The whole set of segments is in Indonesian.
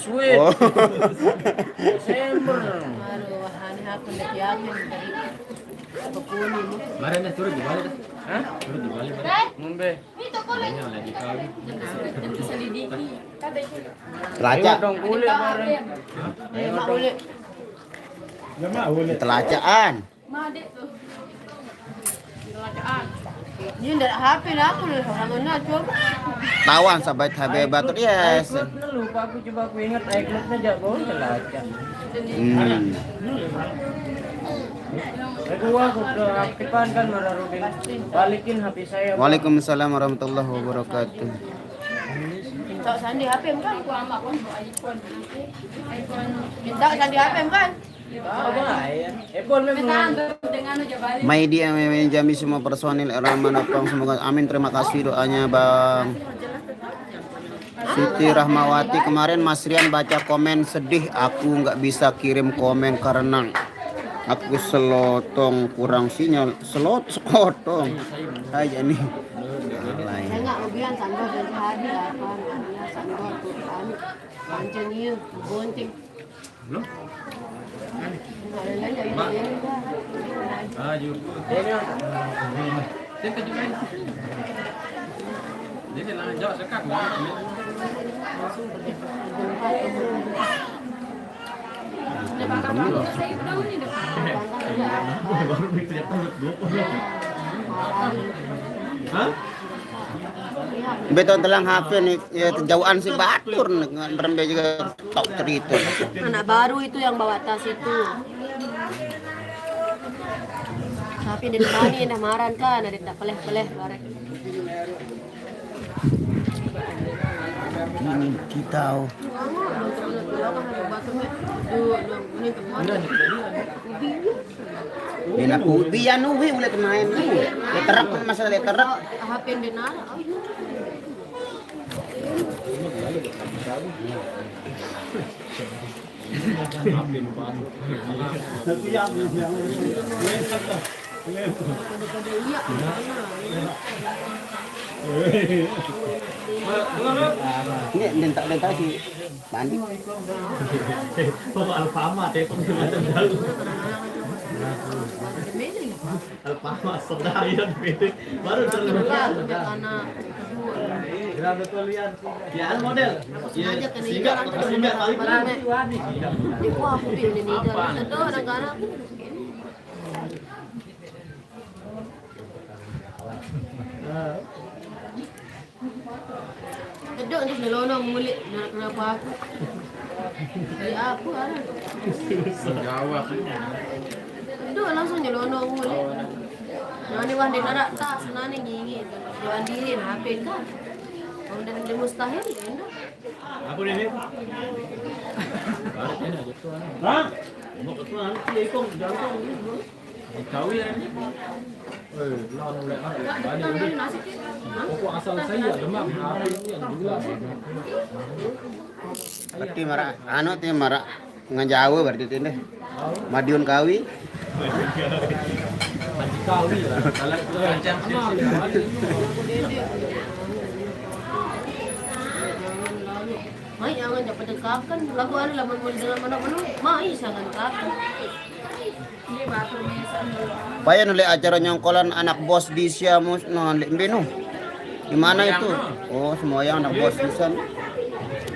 sweet. Oh. Desember. Aduh, hani hapon na tiyakin. Papunin mo. Kemarin dah turun di Bali dah. Hah? Turun di Bali. Ngombe. Kayaknya lagi kawin. Telaca. Ayo dong kulit bareng. Ayo, maulit. Telacaan. Ini ndak HP na ako lah. Orang na coba. Tawan sahabat HB Batur yes. iCloud na lupa aku coba aku ingat iCloud na jago telaca. Kedua aku udah aktifkan kan Mararudin. Balikin HP saya. Waalaikumsalam warahmatullahi wabarakatuh. Minta sandi HP kan? Minta sandi HP kan? Ah, baik. Epon memang. Maidi yang menjami semua personil Rahman Apang semoga amin terima kasih doanya Bang Siti Rahmawati. Kemarin Mas Rian baca komen sedih aku nggak bisa kirim komen karena aku selotong kurang sinyal sekotong aja nih. Saya nggak ubian sandor dari hari apa namanya sandor tuh kami pancengnya gunting. Belum? Ayo. Kita juga. Jadi lah jauh sekat. Hah? Betul telang HP nih ya, kejauhan si Batur rembe juga tok cerita. Anak baru itu yang bawa tas itu. Tapi di depan ini dah marah kan, ada tak peleh-peleh bareng. Ini kita Bina ubi yan uwi ulit main tu. Leterak masalah leterak. HP yang denara. Ini dentak si Bandi. Pom Alfamart ya, pom macam dalu. Alfamart sedayan gitu. Baru terlihat. Kira betul lihat. Ya model. Sengaja kena Singgah ikan. singgah balik lagi. Ini wah aku pilih ni kan. Ada orang-orang. Kedok ni selonong mulit nak kenapa aku. Dari apa kan? Jawab. Kedok langsung nyelonong mulit. Nani wah di darat tak senane gigi. Jangan dirin HP kan. Kalau dah mustahil ya. Apa ini? Hah? Mau ketuan dia ikut jangan. Tahu ya ini. Lawan oleh banyak ini. Pokok asal saya demam hari ini yang gila. Berarti marah anu teh marah ngajauh berarti teh deh. Madiun Kawi. Haji Kawi lah. Kalau rancang kenal. Mai jangan dapat dekakan. Lagu ada lamun mau dalam mana-mana. Mai jangan dekakan. Ini batur mesan dulu. Paya nule acara nyongkolan anak bos di Siamus no Beno. Di mana itu? Oh, semua yang anak bos di sana.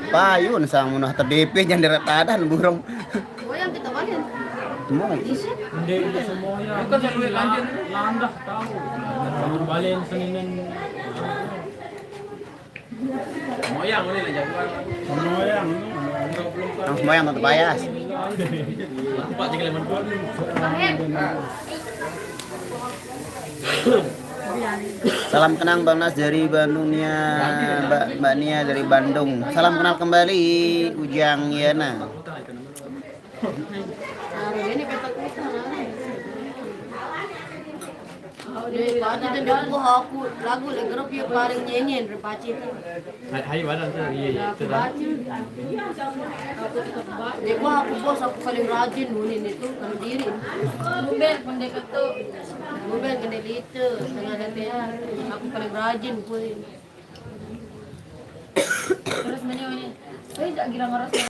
Payun sang munah terDP jangan diretadan burung. Oh yang kita balik. Semua. Hindi semuanya. Bukan saya lanjut landah tahu. Balik Senin. Moyang ini lah jagoan. Moyang. Ang semua yang tetap bayas. Pak jangan lemon pun. Salam kenang Bang Nas dari Bandungnya, Mbak Nia dari Bandung. Salam kenal kembali Ujang Yana. Ini petak kita. Dia pada dan aku lagu le grup yang paling nyanyian repaci itu. Hai badan tu. Iya. Dia aku bos aku paling rajin nunin itu kalau diri. Buben pendekat tu. Buben kena itu setengah nanti ya. Aku paling rajin pun. Terus menyo ni. Saya tak kira ngaras